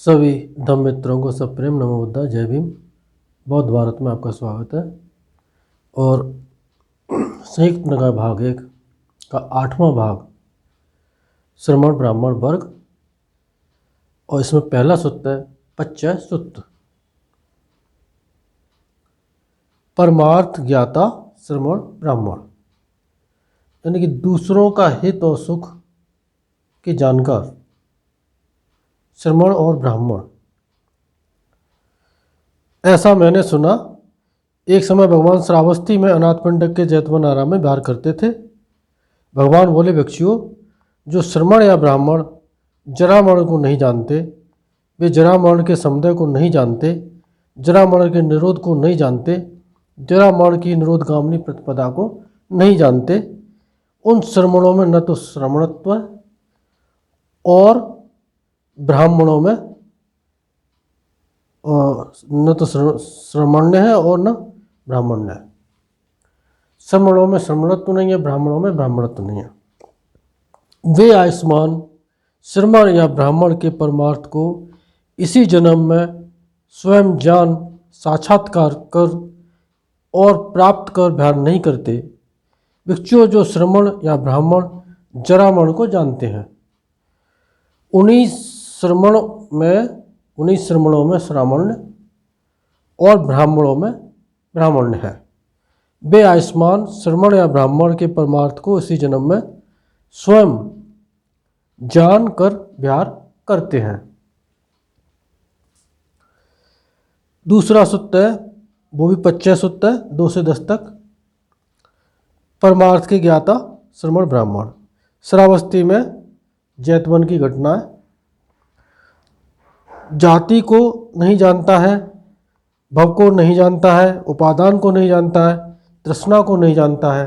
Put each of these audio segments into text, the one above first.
सभी धम्म मित्रों को सब प्रेम नमो बुद्धा जय भीम। बौद्ध भारत में आपका स्वागत है। और संयुक्त निकाय भाग 1 का 8वां भाग श्रमण ब्राह्मण वर्ग, और इसमें पहला सूत्र है पच्चय सूत्र। परमार्थ ज्ञाता श्रमण ब्राह्मण, यानी कि दूसरों का हित और सुख के जानकार श्रमण और ब्राह्मण। ऐसा मैंने सुना, एक समय भगवान श्रावस्ती में अनाथपिंडक के जैतवन आराम में विहार करते थे। भगवान बोले, भिक्षुओं, जो श्रमण या ब्राह्मण जरा मरण को नहीं जानते, वे जरा मरण के समुदय को नहीं जानते, जरा मरण के निरोध को नहीं जानते, जरा मरण की निरोधगामिनी प्रतिपदा को नहीं जानते, उन श्रमणों में न तो श्रमणत्व और ब्राह्मणों में न तो श्रमण्य है और न ब्राह्मण्य है। श्रमणों में श्रमणत्व नहीं है, ब्राह्मणों में ब्राह्मणत्व नहीं है। वे आयुष्मान श्रमण या ब्राह्मण के परमार्थ को इसी जन्म में स्वयं जान साक्षात्कार कर और प्राप्त कर ध्यान नहीं करते। भिक्षुओं, जो श्रमण या ब्राह्मण जरा मरण को जानते हैं, उन्हीं श्रमणों में श्रामण्य और ब्राह्मणों में ब्राह्मण्य है। वे आयुष्मान श्रमण या ब्राह्मण के परमार्थ को इसी जन्म में स्वयं जान कर विहार करते हैं। दूसरा सूत्र है, वो भी पच्चय सूत्र है, 2 से 10 तक। परमार्थ के ज्ञाता श्रमण ब्राह्मण। श्रावस्ती में जैतवन की घटना है। जाति को नहीं जानता है, भव को नहीं जानता है, उपादान को नहीं जानता है, तृष्णा को नहीं जानता है,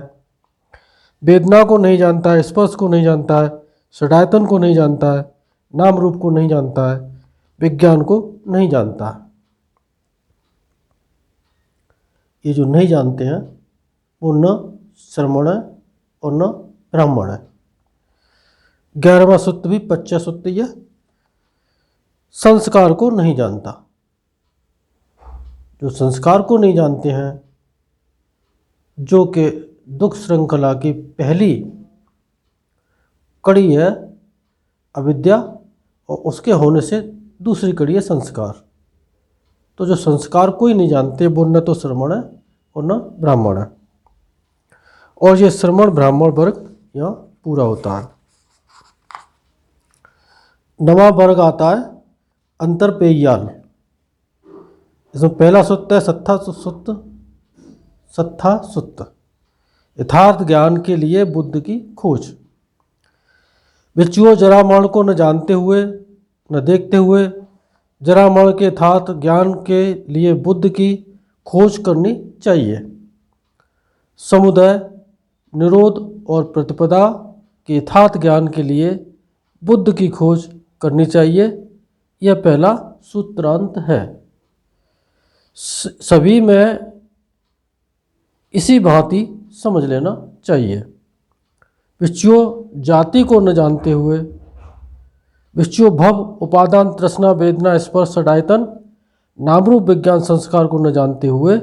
वेदना को नहीं जानता है, स्पर्श को नहीं जानता है, षडायतन को नहीं जानता है, नाम रूप को नहीं जानता है, विज्ञान को नहीं जानता है। ये जो नहीं जानते हैं वो न श्रमण है और न ब्राह्मण है। 11वां सूत्र भी पच्चय सूत्र ही है। संस्कार को नहीं जानता। जो संस्कार को नहीं जानते हैं, जो कि दुख श्रृंखला की पहली कड़ी है अविद्या, और उसके होने से दूसरी कड़ी है संस्कार। तो जो संस्कार को ही नहीं जानते वो न तो श्रमण है और न ब्राह्मण है। और ये श्रमण ब्राह्मण वर्ग यहाँ पूरा होता है। 9वां वर्ग आता है अंतरपेयाल। इसमें पहला सूत्र है सत्था सूत्र। यथार्थ ज्ञान के लिए बुद्ध की खोज। भिक्षुओं, जरा मरण को न जानते हुए न देखते हुए जरा मरण के यथार्थ ज्ञान के लिए बुद्ध की खोज करनी चाहिए। समुदय, निरोध और प्रतिपदा के यथार्थ ज्ञान के लिए बुद्ध की खोज करनी चाहिए। यह पहला सूत्रांत है। सभी में इसी भांति समझ लेना चाहिए। भिक्षुओं, जाति को न जानते हुए, भिक्षुओं भव, उपादान, तृष्णा, वेदना, स्पर्श, षडायतन, नामरूप, विज्ञान, संस्कार को न जानते हुए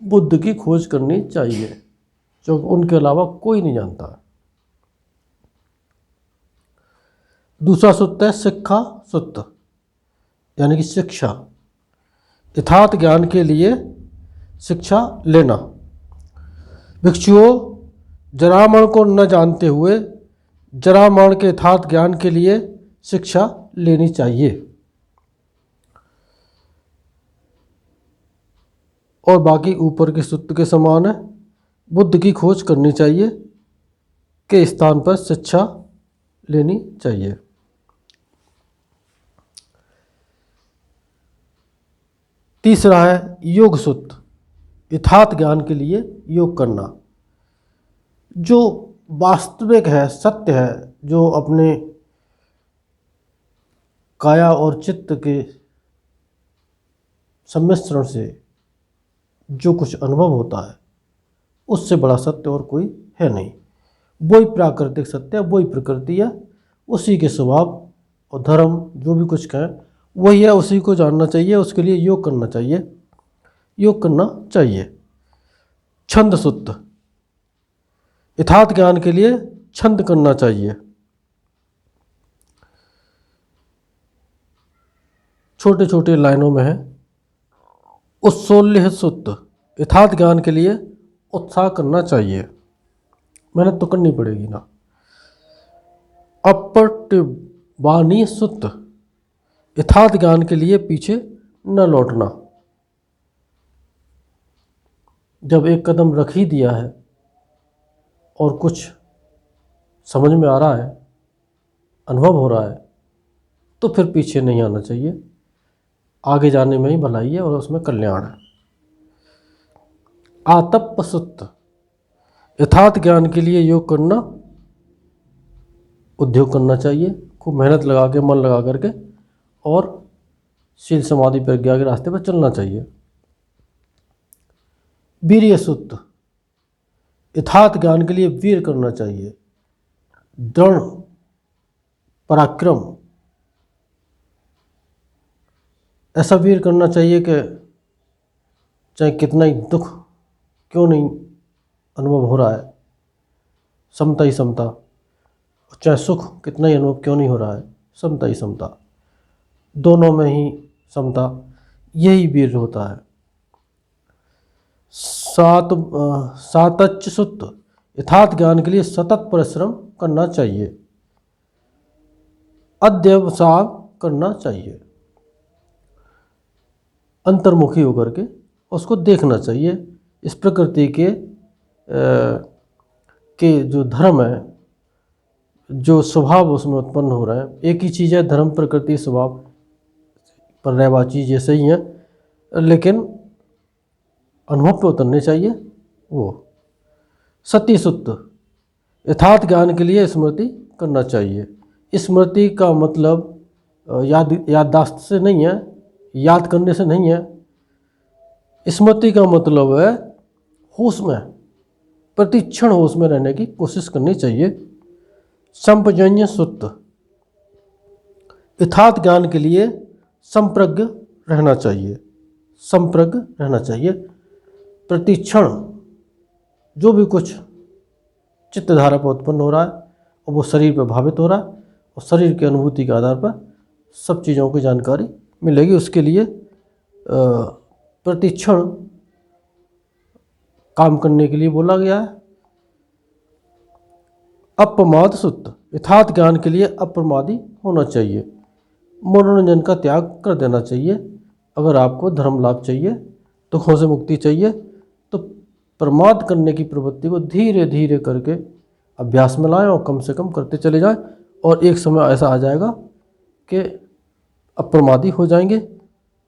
बुद्ध की खोज करनी चाहिए, जो उनके अलावा कोई नहीं जानता। दूसरा सूत्र है शिक्षा सूत्र, यानी कि शिक्षा। यथार्थ ज्ञान के लिए शिक्षा लेना। भिक्षुओं, जरा मरण को न जानते हुए जरा मरण के यथार्थ ज्ञान के लिए शिक्षा लेनी चाहिए। और बाकी ऊपर के सूत्र के समान है। बुद्ध की खोज करनी चाहिए के स्थान पर शिक्षा लेनी चाहिए। तीसरा है योग सूत्र। यथार्थ ज्ञान के लिए योग करना। जो वास्तविक है, सत्य है, जो अपने काया और चित्त के सम्मिश्रण से जो कुछ अनुभव होता है, उससे बड़ा सत्य और कोई है नहीं। वही प्राकृतिक सत्य है, वही प्रकृति है, उसी के स्वभाव और धर्म जो भी कुछ कहें वही है, उसी को जानना चाहिए। उसके लिए योग करना चाहिए, योग करना चाहिए। छंद सूत्र, यथार्थ ज्ञान के लिए छंद करना चाहिए। छोटे छोटे लाइनों में है। उत्सोल्य सूत्र, यथार्थ ज्ञान के लिए उत्साह करना चाहिए, मेहनत तो करनी पड़ेगी ना। अपट्यवानी सूत्र, यथार्थ ज्ञान के लिए पीछे न लौटना। जब एक कदम रख ही दिया है और कुछ समझ में आ रहा है, अनुभव हो रहा है, तो फिर पीछे नहीं आना चाहिए। आगे जाने में ही भलाई है और उसमें कल्याण है। आतप सूत्र, यथार्थ ज्ञान के लिए योग करना, उद्योग करना चाहिए, खूब मेहनत लगा के, मन लगा करके, और शील समाधि प्रज्ञा के रास्ते पर चलना चाहिए। वीर्य सूत्र, यथार्थ ज्ञान के लिए वीर करना चाहिए, दृढ़ पराक्रम, ऐसा वीर करना चाहिए कि चाहे कितना ही दुख क्यों नहीं अनुभव हो रहा है, समता ही समता, चाहे सुख कितना ही अनुभव क्यों नहीं हो रहा है, समता ही समता, दोनों में ही समता, यही वीर होता है। सातच्च सूत्र, यथार्थ ज्ञान के लिए सतत परिश्रम करना चाहिए, अध्यवसाय करना चाहिए, अंतर्मुखी होकर के उसको देखना चाहिए। इस प्रकृति के जो धर्म है, जो स्वभाव उसमें उत्पन्न हो रहा है, एक ही चीज़ है, धर्म प्रकृति स्वभाव पर रहवा चीज़ जैसे ही हैं, लेकिन अनुभव पे उतरने चाहिए वो। सती सूत्र, यथार्थ ज्ञान के लिए स्मृति करना चाहिए। स्मृति का मतलब याददाश्त से नहीं है, याद करने से नहीं है। स्मृति का मतलब है होश में, प्रतिक्षण होश में रहने की कोशिश करनी चाहिए। संप्रज्ञ सूत्र, यथार्थ ज्ञान के लिए संप्रज्ञ रहना चाहिए, संप्रज्ञ रहना चाहिए। प्रतिक्षण जो भी कुछ चित्तधारा पर उत्पन्न हो रहा है और वो शरीर पर भावित हो रहा है, और शरीर की अनुभूति के आधार पर सब चीज़ों की जानकारी मिलेगी। उसके लिए प्रतिक्षण काम करने के लिए बोला गया है। अप्रमाद सूत्र, यथार्थ ज्ञान के लिए अप्रमादी होना चाहिए, मनोरंजन का त्याग कर देना चाहिए। अगर आपको धर्म लाभ चाहिए, दुखों से मुक्ति चाहिए, तो प्रमाद करने की प्रवृत्ति को धीरे धीरे करके अभ्यास में लाएं और कम से कम करते चले जाएं, और एक समय ऐसा आ जाएगा कि अप्रमादी हो जाएंगे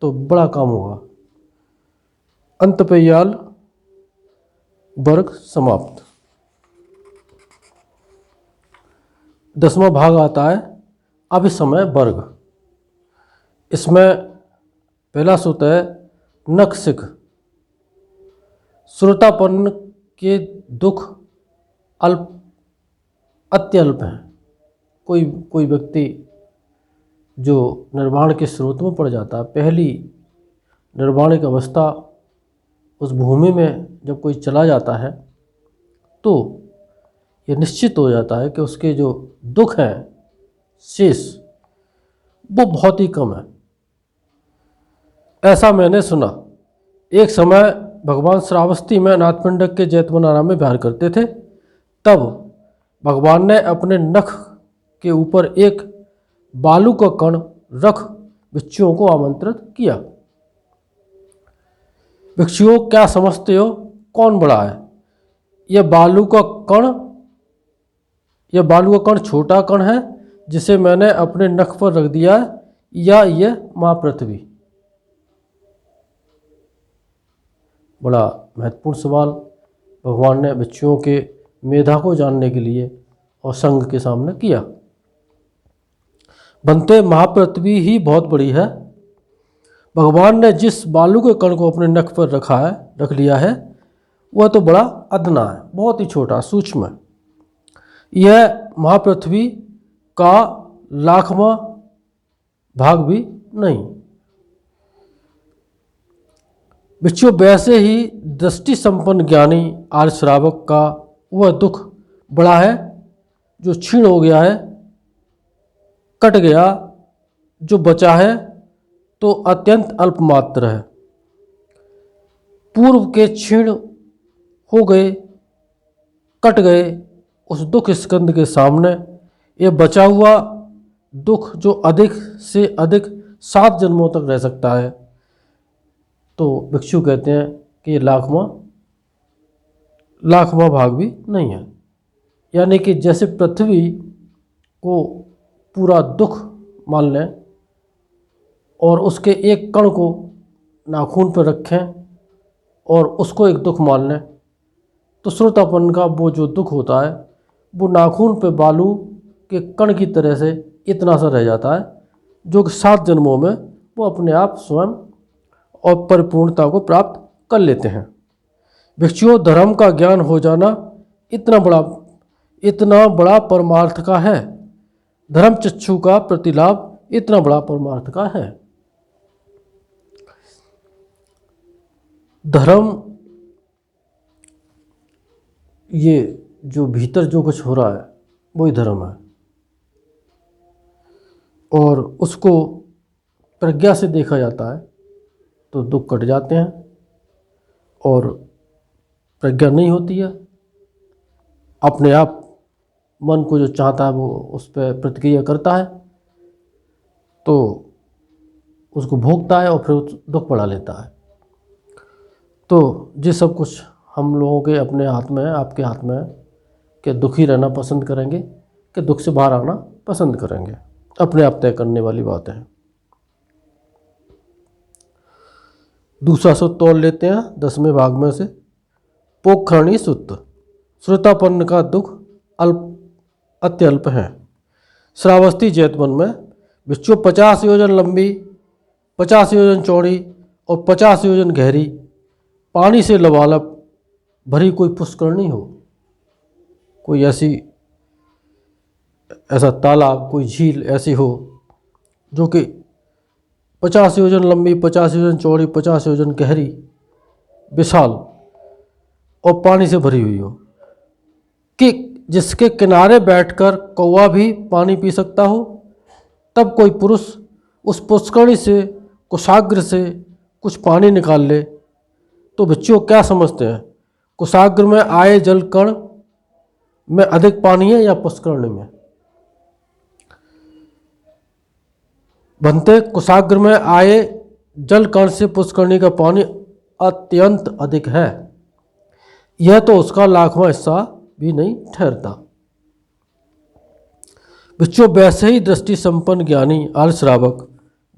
तो बड़ा काम होगा। अंतपेयाल वर्ग समाप्त। 10वां भाग आता है अभिसमय वर्ग। इसमें पहला सूत्र है नखसिक। श्रोतापन्न के दुख अल्प अत्यल्प हैं। कोई व्यक्ति जो निर्वाण के स्रोत में पड़ जाता है, पहली निर्वाणिक अवस्था उस भूमि में जब कोई चला जाता है, तो ये निश्चित हो जाता है कि उसके जो दुख हैं शेष, वो बहुत ही कम है। ऐसा मैंने सुना। एक समय भगवान श्रावस्ती में नाथपिंडक के जैतवन आराम में विहार करते थे। तब भगवान ने अपने नख के ऊपर एक बालू का कण रख भिक्षुओं को आमंत्रित किया। भिक्षुओं, क्या समझते हो, कौन बड़ा है? यह बालू का कण छोटा कण है जिसे मैंने अपने नख पर रख दिया है, या यह माँ पृथ्वी? बड़ा महत्वपूर्ण सवाल भगवान ने भिक्षुओं के मेधा को जानने के लिए और संघ के सामने किया। बनते महापृथ्वी ही बहुत बड़ी है। भगवान ने जिस बालू के कण को अपने नख पर रख लिया है, वह तो बड़ा अदना है, बहुत ही छोटा, सूक्ष्म है। यह महापृथ्वी का लाखवां भाग भी नहीं। भिक्षु वैसे ही दृष्टि संपन्न ज्ञानी आर्य श्रावक का वह दुख बड़ा है जो क्षीण हो गया है, कट गया, जो बचा है तो अत्यंत अल्पमात्र है। पूर्व के क्षीण हो गए, कट गए उस दुख स्कंद के सामने ये बचा हुआ दुख जो अधिक से अधिक 7 जन्मों तक रह सकता है। तो भिक्षु कहते हैं कि ये लाखवां भाग भी नहीं है। यानी कि जैसे पृथ्वी को पूरा दुख मान लें और उसके एक कण को नाखून पर रखें और उसको एक दुख मान लें, तो श्रोतापन का वो जो दुख होता है वो नाखून पे बालू के कण की तरह से इतना सा रह जाता है, जो कि 7 जन्मों में वो अपने आप स्वयं और परिपूर्णता को प्राप्त कर लेते हैं। भिक्षुओं, धर्म का ज्ञान हो जाना इतना बड़ा परमार्थ का है। धर्म चक्षु का प्रतिलाभ इतना बड़ा परमार्थ का है। धर्म, ये जो भीतर जो कुछ हो रहा है वही धर्म है, और उसको प्रज्ञा से देखा जाता है तो दुख कट जाते हैं, और प्रज्ञा नहीं होती है, अपने आप मन को जो चाहता है वो उस पर प्रतिक्रिया करता है, तो उसको भोगता है और फिर दुख बढ़ा लेता है। तो ये सब कुछ हम लोगों के अपने हाथ में है, आपके हाथ में है कि दुखी रहना पसंद करेंगे कि दुख से बाहर आना पसंद करेंगे, अपने आप तय करने वाली बात है। दूसरा सूत्र तोड़ लेते हैं 10वें भाग में से। पोखरणी सूत्र। श्रोतापन्न का दुख अत्यल्प है। श्रावस्ती जैतवन में भिक्षु 50 योजन लंबी, 50 योजन चौड़ी और 50 योजन गहरी पानी से लबालब भरी कोई पुष्करणी हो, कोई ऐसा तालाब, कोई झील ऐसी हो जो कि 50 योजन लंबी, 50 योजन चौड़ी, 50 योजन गहरी, विशाल और पानी से भरी हुई हो, कि जिसके किनारे बैठकर कौवा भी पानी पी सकता हो, तब कोई पुरुष उस पुष्करणी से, कुशाग्र से कुछ पानी निकाल ले, तो भिक्षु क्या समझते हैं? कुशाग्र में आए जल कण में अधिक पानी है या पुष्करणी में? बनते कुशाग्र में आए जल कण से पुष्करणी का पानी अत्यंत अधिक है, यह तो उसका लाखवां हिस्सा भी नहीं ठहरता। भिक्षु, वैसे ही दृष्टि संपन्न ज्ञानी आर्य श्रावक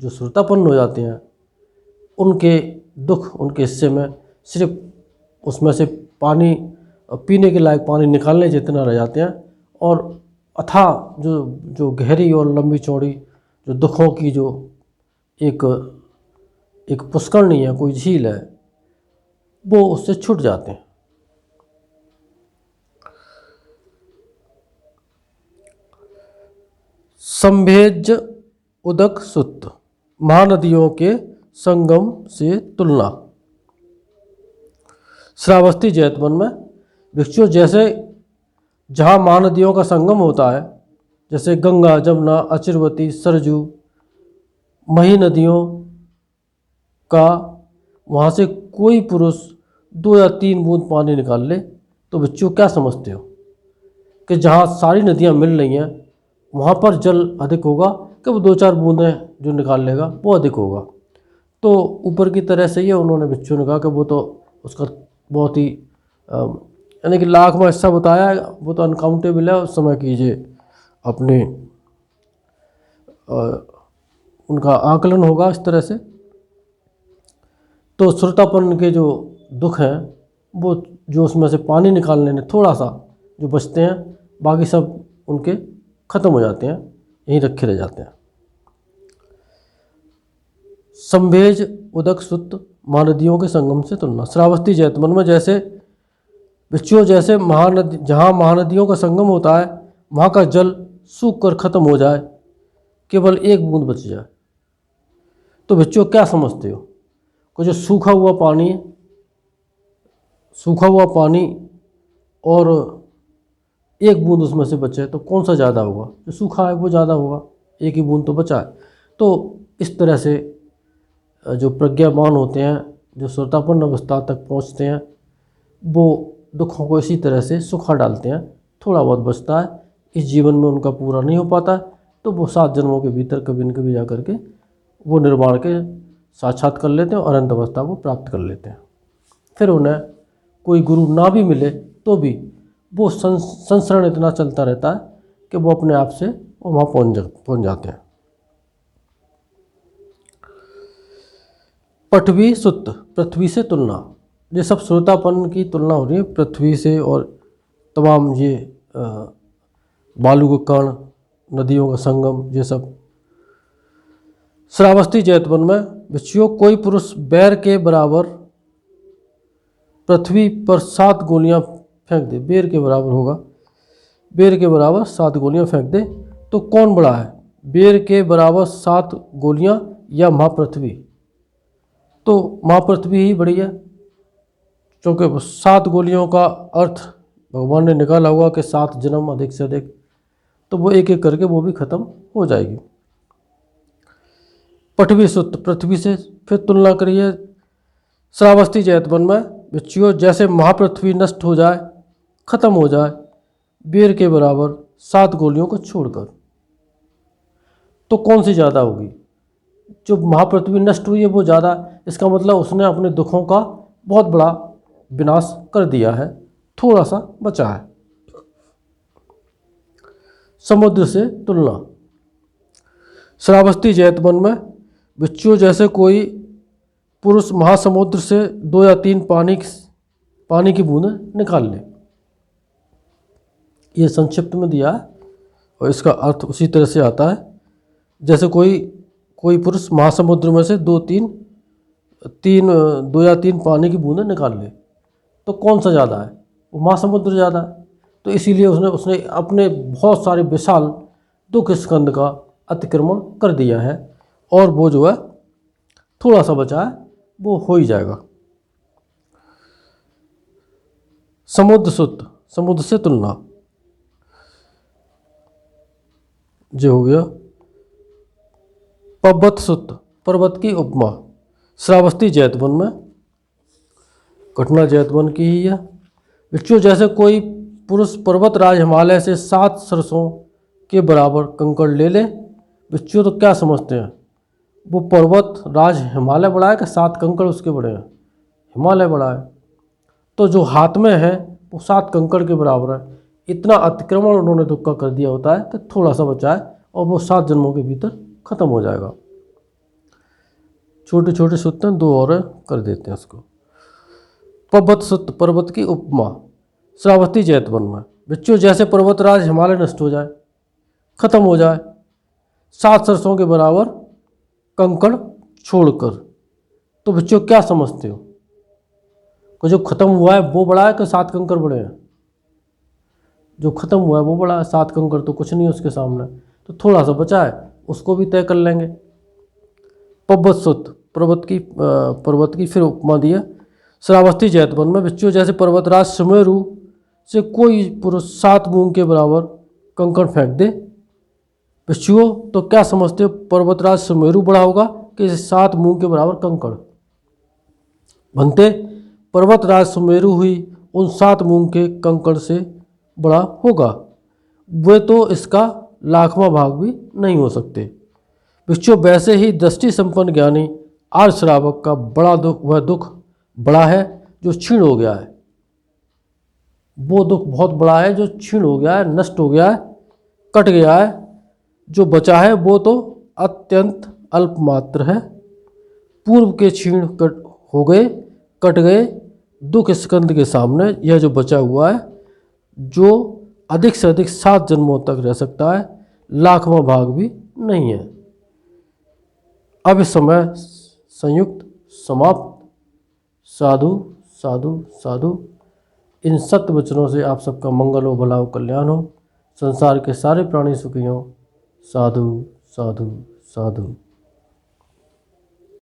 जो श्रोतापन्न हो जाते हैं, उनके दुख, उनके हिस्से में सिर्फ उसमें से पानी, पीने के लायक पानी निकालने जितना रह जाते हैं, और अथाह जो गहरी और लंबी चौड़ी जो दुखों की जो एक पुष्करणी है, कोई झील है, वो उससे छूट जाते हैं। संभेज उदक सूत्र। महानदियों के संगम से तुलना। श्रावस्ती जैतवन में भिक्षु, जैसे जहाँ महानदियों का संगम होता है, जैसे गंगा, जमुना, अचिरवती, सरजू, मही नदियों का, वहाँ से कोई पुरुष 2 या 3 बूंद पानी निकाल ले, तो भिक्षु क्या समझते हो कि जहाँ सारी नदियाँ मिल रही हैं वहाँ पर जल अधिक होगा कि वो 2-4 बूंदें जो निकाल लेगा वो अधिक होगा? तो ऊपर की तरह से ये उन्होंने भिक्षु ने कहा कि वो तो उसका बहुत ही यानी कि लाखवां हिस्सा बताया है, वो तो अनकाउंटेबल है, उस समय कीजिए अपने उनका आकलन होगा इस तरह से। तो श्रोतापन्न के जो दुख हैं वो जो उसमें से पानी निकालने में थोड़ा सा जो बचते हैं, बाकी सब उनके खत्म हो जाते हैं, यहीं रखे रह जाते हैं। संभेज उदक सूत्र। महानदियों के संगम से तुलना। श्रावस्ती जैतवन में जैसे भिक्षु, जैसे जहाँ महानदियों का संगम होता है वहाँ का जल सूख कर खत्म हो जाए, केवल 1 बूंद बच जाए, तो बच्चों क्या समझते हो कि जो सूखा हुआ पानी है, सूखा हुआ पानी और एक बूंद उसमें से बचे तो कौन सा ज़्यादा होगा? जो सूखा है वो ज़्यादा होगा, एक ही बूंद तो बचा है। तो इस तरह से जो प्रज्ञावान होते हैं, जो श्रोतापन्न अवस्था तक पहुंचते हैं, वो दुखों को इसी तरह से सुखा डालते हैं। थोड़ा बहुत बचता है, इस जीवन में उनका पूरा नहीं हो पाता, तो वो 7 जन्मों के भीतर कभी न कभी जा करके वो निर्वाण के साक्षात कर लेते हैं और अनंत अवस्था को प्राप्त कर लेते हैं। फिर उन्हें कोई गुरु ना भी मिले तो भी वो संसरण इतना चलता रहता है कि वो अपने आप से वहाँ पहुँच जाते हैं। पृथ्वी सुत, पृथ्वी से तुलना। ये सब श्रोतापन की तुलना हो रही है पृथ्वी से और तमाम ये बालू का कण, नदियों का संगम, ये सब। श्रावस्ती जैतवन में बच्चियों कोई पुरुष बैर के बराबर पृथ्वी पर 7 गोलियां फेंक दे, बेर के बराबर होगा, बेर के बराबर 7 गोलियां फेंक दे तो कौन बड़ा है? बेर के बराबर 7 गोलियां या महापृथ्वी? तो महापृथ्वी ही बड़ी है, क्योंकि 7 गोलियों का अर्थ भगवान ने निकाला हुआ कि 7 जन्म अधिक से अधिक, तो वो एक एक करके वो भी खत्म हो जाएगी। पृथ्वी सुत, पृथ्वी से फिर तुलना करिए श्रावस्ती जैतवन में बच्चियों जैसे महापृथ्वी नष्ट हो जाए, खत्म हो जाए बेर के बराबर 7 गोलियों को छोड़कर, तो कौन सी ज़्यादा होगी? जो महापृथ्वी नष्ट हुई है वो ज़्यादा। इसका मतलब उसने अपने दुखों का बहुत बड़ा विनाश कर दिया है, थोड़ा सा बचा है। समुद्र से तुलना। श्रावस्ती जैतवन में बच्चियों जैसे कोई पुरुष महासमुद्र से 2 या 3 पानी की बूंदें निकाल ले। ये संक्षिप्त में दिया है और इसका अर्थ उसी तरह से आता है जैसे कोई पुरुष महासमुद्र में से 2 या 3 पानी की बूंदें निकाल ले, तो कौन सा ज़्यादा है? वो महासमुद्र ज़्यादा है। तो इसीलिए उसने अपने बहुत सारे विशाल दुख स्कंद का अतिक्रमण कर दिया है और वो जो है थोड़ा सा बचा है, वो हो ही जाएगा। समुद्र सुत, समुद्र से तुलना। जो हो गया पर्वत सुत, पर्वत की उपमा। श्रावस्ती जैतवन में घटना जैतवन की ही है। बच्चों जैसे कोई पुरुष पर्वत राज हिमालय से 7 सरसों के बराबर कंकड़ ले ले, बच्चों तो क्या समझते हैं? वो पर्वत राज हिमालय बड़ा है कि 7 कंकड़ उसके बड़े हैं? हिमालय बड़ा है। तो जो हाथ में है वो 7 कंकड़ के बराबर है। इतना अतिक्रमण उन्होंने दुख का कर दिया होता है कि थोड़ा सा बचा है और वो 7 जन्मों के भीतर खत्म हो जाएगा। छोटे छोटे सूत्र 2 और कर देते हैं उसको। पर्वत सुत, पर्वत की उपमा। श्रावस्ती जैतवन में बच्चों जैसे पर्वतराज हिमालय नष्ट हो जाए, खत्म हो जाए 7 सरसों के बराबर कंकड़ छोड़कर, तो बच्चों क्या समझते हो कि जो खत्म हुआ है वो बड़ा है कि 7 कंकड़ बड़े हैं? जो खत्म हुआ है वो बड़ा है, 7 कंकड़ तो कुछ नहीं है उसके सामने। तो थोड़ा सा बचा है, उसको भी तय कर लेंगे। पर्वत सुत, पर्वत की फिर उपमा दी है। श्रावस्ती जैतवन में बच्चों जैसे पर्वतराज सुमेरु से कोई पुरुष 7 मूंग के बराबर कंकड़ फेंक दे, बच्चों तो क्या समझते हो? पर्वतराज सुमेरु बड़ा होगा कि 7 मूंग के बराबर कंकड़? बनते पर्वतराज सुमेरु हुई उन 7 मूंग के कंकड़ से बड़ा होगा, वे तो इसका लाखवां भाग भी नहीं हो सकते। बच्चों वैसे ही दृष्टि संपन्न ज्ञानी आर्य श्रावक का बड़ा दुख, वह दुख बड़ा है जो क्षीण हो गया है। वो दुख बहुत बड़ा है जो क्षीण हो गया है, नष्ट हो गया है, कट गया है। जो बचा है वो तो अत्यंत अल्प मात्र है। पूर्व के क्षीण हो गए, कट गए दुख स्कंद के सामने यह जो बचा हुआ है, जो अधिक से अधिक 7 जन्मों तक रह सकता है, लाखवां भाग भी नहीं है। अब इस समय संयुक्त समाप्त। साधु साधु साधु। इन सत्य वचनों से आप सबका मंगल हो, भला हो, कल्याण हो, संसार के सारे प्राणी सुखी हों। साधु साधु साधु।